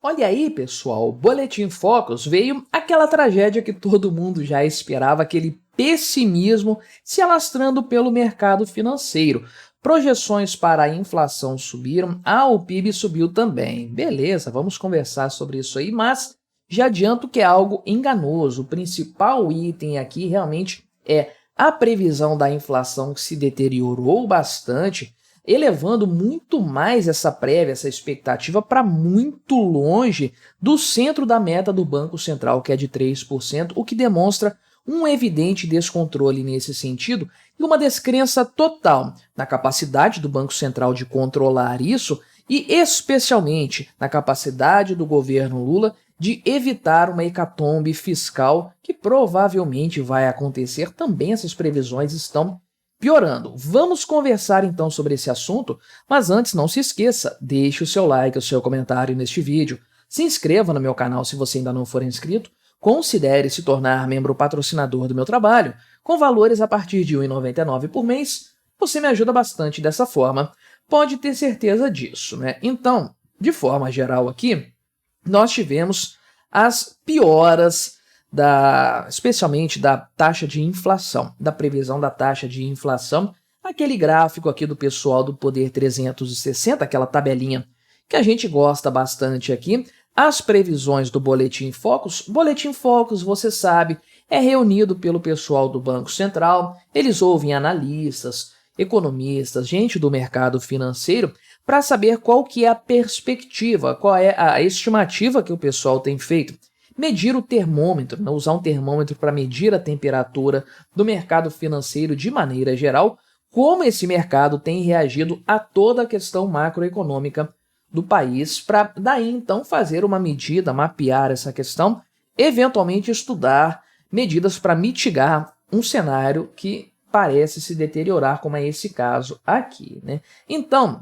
Olha aí, pessoal, o Boletim Focus veio aquela tragédia que todo mundo já esperava, aquele pessimismo se alastrando pelo mercado financeiro. Projeções para a inflação subiram, o PIB subiu também. Beleza, vamos conversar sobre isso aí, mas já adianto que é algo enganoso. O principal item aqui realmente é a previsão da inflação que se deteriorou bastante, elevando muito mais essa prévia, essa expectativa, para muito longe do centro da meta do Banco Central, que é de 3%, o que demonstra um evidente descontrole nesse sentido e uma descrença total na capacidade do Banco Central de controlar isso e, especialmente, na capacidade do governo Lula de evitar uma hecatombe fiscal que provavelmente vai acontecer. Também essas previsões estão piorando. Vamos conversar então sobre esse assunto, mas antes não se esqueça, deixe o seu like, o seu comentário neste vídeo, se inscreva no meu canal se você ainda não for inscrito, considere se tornar membro patrocinador do meu trabalho, com valores a partir de R$ 1,99 por mês, você me ajuda bastante dessa forma, pode ter certeza disso, né? Então, de forma geral aqui, nós tivemos as pioras especialmente da taxa de inflação, da previsão da taxa de inflação, aquele gráfico aqui do pessoal do Poder 360, aquela tabelinha que a gente gosta bastante aqui, as previsões do Boletim Focus. Boletim Focus, você sabe, é reunido pelo pessoal do Banco Central, eles ouvem analistas, economistas, gente do mercado financeiro, para saber qual que é a perspectiva, qual é a estimativa que o pessoal tem feito. Medir o termômetro, né? Usar um termômetro para medir a temperatura do mercado financeiro de maneira geral, como esse mercado tem reagido a toda a questão macroeconômica do país, para daí então fazer uma medida, mapear essa questão, eventualmente estudar medidas para mitigar um cenário que parece se deteriorar, como é esse caso aqui, né? Então,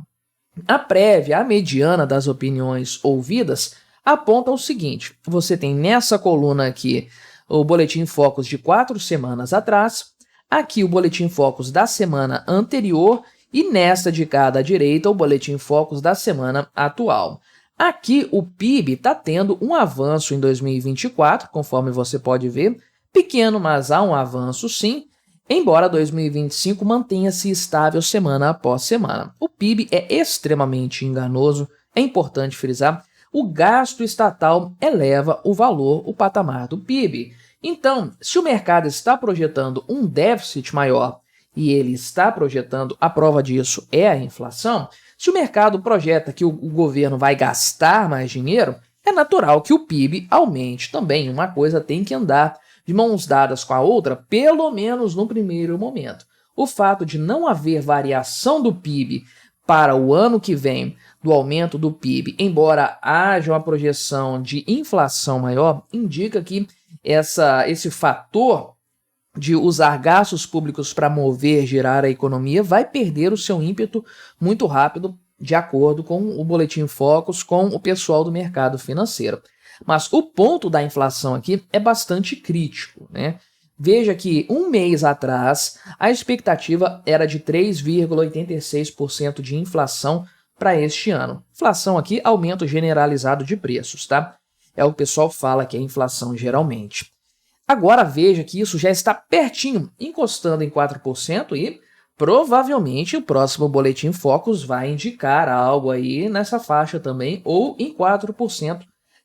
a prévia, a mediana das opiniões ouvidas aponta o seguinte: você tem nessa coluna aqui o Boletim Focus de 4 semanas atrás, aqui o Boletim Focus da semana anterior e nesta de cada direita o Boletim Focus da semana atual. Aqui o PIB está tendo um avanço em 2024, conforme você pode ver, pequeno, mas há um avanço sim, embora 2025 mantenha-se estável semana após semana. O PIB é extremamente enganoso, é importante frisar. O gasto estatal eleva o valor, o patamar do PIB. Então, se o mercado está projetando um déficit maior e ele está projetando, a prova disso é a inflação, se o mercado projeta que o governo vai gastar mais dinheiro, é natural que o PIB aumente também. Uma coisa tem que andar de mãos dadas com a outra, pelo menos no primeiro momento. O fato de não haver variação do PIB para o ano que vem, do aumento do PIB, embora haja uma projeção de inflação maior, indica que esse fator de usar gastos públicos para mover, girar a economia, vai perder o seu ímpeto muito rápido, de acordo com o Boletim Focus, com o pessoal do mercado financeiro. Mas o ponto da inflação aqui é bastante crítico, né? Veja que um mês atrás, a expectativa era de 3,86% de inflação para este ano. Inflação aqui, aumento generalizado de preços, tá? É o que o pessoal fala que é inflação geralmente. Agora veja que isso já está pertinho, encostando em 4% e provavelmente o próximo Boletim Focus vai indicar algo aí nessa faixa também, ou em 4%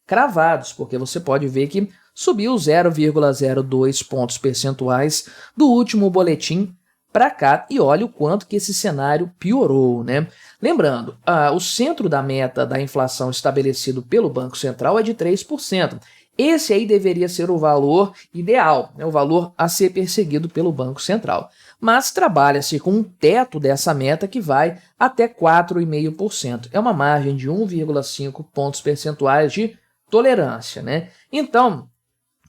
cravados, porque você pode ver que subiu 0,02 pontos percentuais do último boletim para cá, e olha o quanto que esse cenário piorou, né? Lembrando, o centro da meta da inflação estabelecido pelo Banco Central é de 3%. Esse aí deveria ser o valor ideal, né? O valor a ser perseguido pelo Banco Central. Mas trabalha-se com um teto dessa meta que vai até 4,5%. É uma margem de 1,5 pontos percentuais de tolerância, né? Então,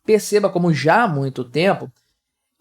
perceba como já há muito tempo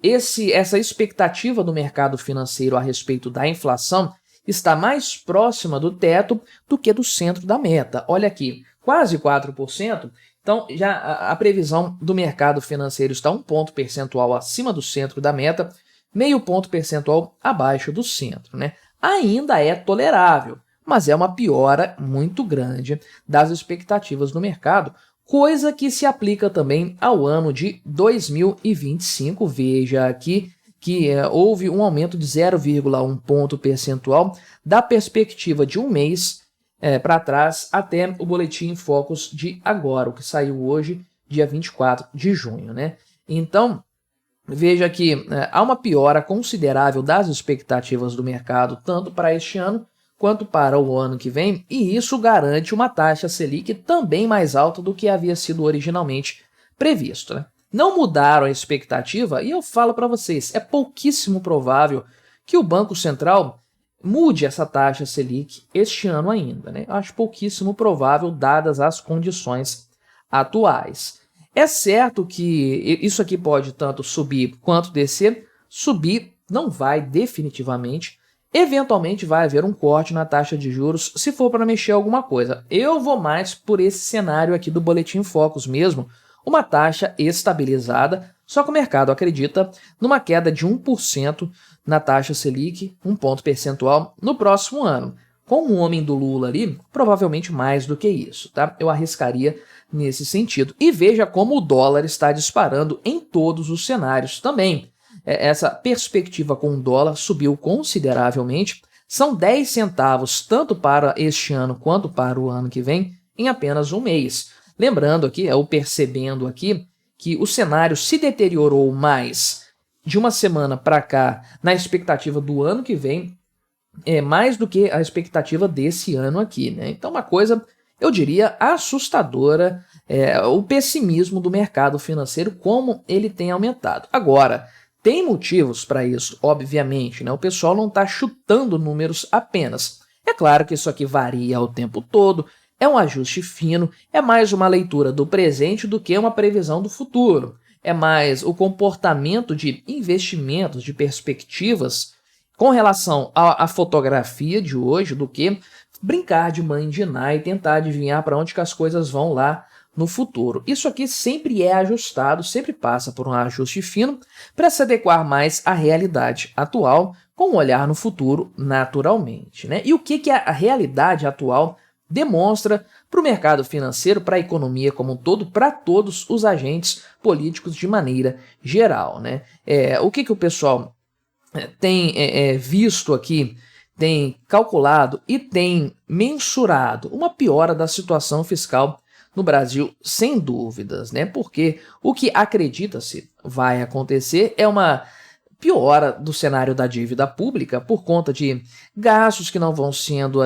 essa expectativa do mercado financeiro a respeito da inflação está mais próxima do teto do que do centro da meta. Olha aqui, quase 4%. Então, já a previsão do mercado financeiro está 1 ponto percentual acima do centro da meta, meio ponto percentual abaixo do centro, né? Ainda é tolerável, mas é uma piora muito grande das expectativas do mercado, coisa que se aplica também ao ano de 2025. Veja aqui que houve um aumento de 0,1 ponto percentual da perspectiva de um mês para trás até o Boletim Focus de agora, o que saiu hoje, dia 24 de junho, né? Então, veja que há uma piora considerável das expectativas do mercado, tanto para este ano quanto para o ano que vem, e isso garante uma taxa Selic também mais alta do que havia sido originalmente previsto, né? Não mudaram a expectativa e eu falo para vocês, é pouquíssimo provável que o Banco Central mude essa taxa Selic este ano ainda, né? Acho pouquíssimo provável, dadas as condições atuais. É certo que isso aqui pode tanto subir quanto descer. Subir não vai definitivamente. Eventualmente vai haver um corte na taxa de juros se for para mexer alguma coisa. Eu vou mais por esse cenário aqui do Boletim Focus mesmo, uma taxa estabilizada, só que o mercado acredita numa queda de 1% na taxa Selic, 1 ponto percentual, no próximo ano. Com o homem do Lula ali, provavelmente mais do que isso, tá? Eu arriscaria nesse sentido. E veja como o dólar está disparando em todos os cenários também. Essa perspectiva com o dólar subiu consideravelmente, são 10 centavos tanto para este ano quanto para o ano que vem em apenas um mês. Lembrando aqui, ou percebendo aqui, que o cenário se deteriorou mais de uma semana para cá na expectativa do ano que vem, mais do que a expectativa desse ano aqui, né? Então uma coisa, eu diria, assustadora, o pessimismo do mercado financeiro, como ele tem aumentado. Agora, tem motivos para isso, obviamente, né? O pessoal não está chutando números apenas. É claro que isso aqui varia o tempo todo, é um ajuste fino, é mais uma leitura do presente do que uma previsão do futuro. É mais o comportamento de investimentos, de perspectivas com relação à fotografia de hoje do que brincar de mãe de Ná e tentar adivinhar para onde que as coisas vão lá no futuro. Isso aqui sempre é ajustado, sempre passa por um ajuste fino para se adequar mais à realidade atual, com um olhar no futuro naturalmente, né? E o que a realidade atual demonstra para o mercado financeiro, para a economia como um todo, para todos os agentes políticos de maneira geral, né? O que o pessoal tem visto aqui, tem calculado e tem mensurado uma piora da situação fiscal no Brasil, sem dúvidas, né? Porque o que acredita-se vai acontecer é uma piora do cenário da dívida pública por conta de gastos que não vão sendo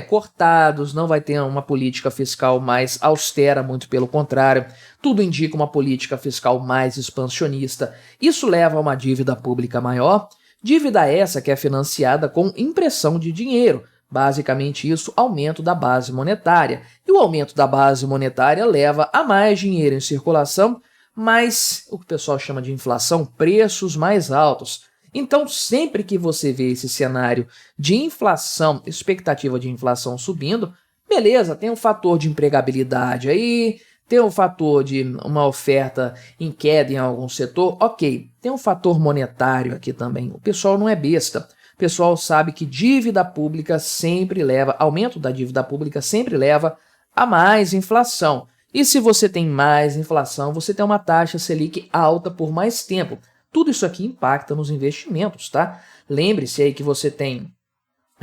cortados, não vai ter uma política fiscal mais austera, muito pelo contrário, tudo indica uma política fiscal mais expansionista. Isso leva a uma dívida pública maior, dívida essa que é financiada com impressão de dinheiro. Basicamente isso, aumento da base monetária. E o aumento da base monetária leva a mais dinheiro em circulação, mas o que o pessoal chama de inflação, preços mais altos. Então, sempre que você vê esse cenário de inflação, expectativa de inflação subindo, beleza, tem um fator de empregabilidade aí, tem um fator de uma oferta em queda em algum setor, ok. Tem um fator monetário aqui também. O pessoal não é besta. O pessoal sabe que dívida pública sempre leva, aumento da dívida pública sempre leva a mais inflação. E se você tem mais inflação, você tem uma taxa Selic alta por mais tempo. Tudo isso aqui impacta nos investimentos, tá? Lembre-se aí que você tem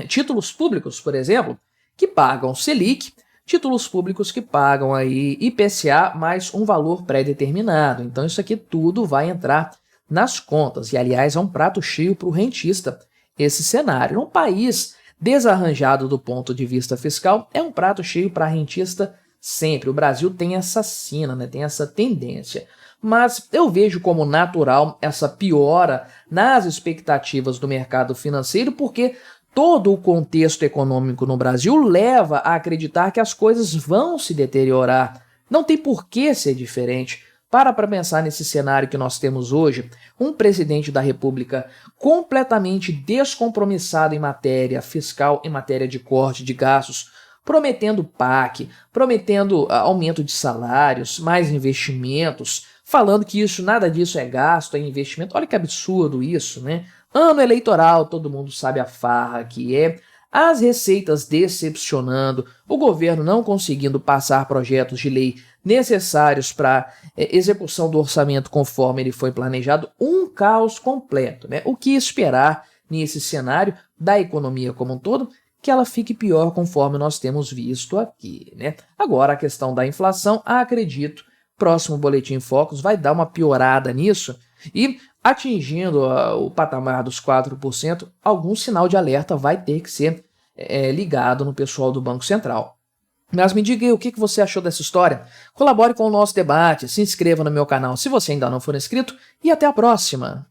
títulos públicos, por exemplo, que pagam Selic, títulos públicos que pagam aí IPCA mais um valor pré-determinado. Então isso aqui tudo vai entrar nas contas. E, aliás, é um prato cheio para o rentista esse cenário. Um país desarranjado do ponto de vista fiscal é um prato cheio para rentista sempre. O Brasil tem essa sina, né? Tem essa tendência. Mas eu vejo como natural essa piora nas expectativas do mercado financeiro, porque todo o contexto econômico no Brasil leva a acreditar que as coisas vão se deteriorar. Não tem por que ser diferente. Para pensar nesse cenário que nós temos hoje, um presidente da República completamente descompromissado em matéria fiscal, em matéria de corte de gastos, prometendo PAC, prometendo aumento de salários, mais investimentos, falando que nada disso é gasto, é investimento. Olha que absurdo isso, né? Ano eleitoral, todo mundo sabe a farra que é. as receitas decepcionando, o governo não conseguindo passar projetos de lei necessários para execução do orçamento conforme ele foi planejado, um caos completo, né? O que esperar nesse cenário da economia como um todo? Que ela fique pior conforme nós temos visto aqui, né? Agora, a questão da inflação, acredito, próximo Boletim Focus vai dar uma piorada nisso e atingindo o patamar dos 4%, algum sinal de alerta vai ter que ser ligado no pessoal do Banco Central. Mas me diga aí o que você achou dessa história. Colabore com o nosso debate, se inscreva no meu canal se você ainda não for inscrito e até a próxima!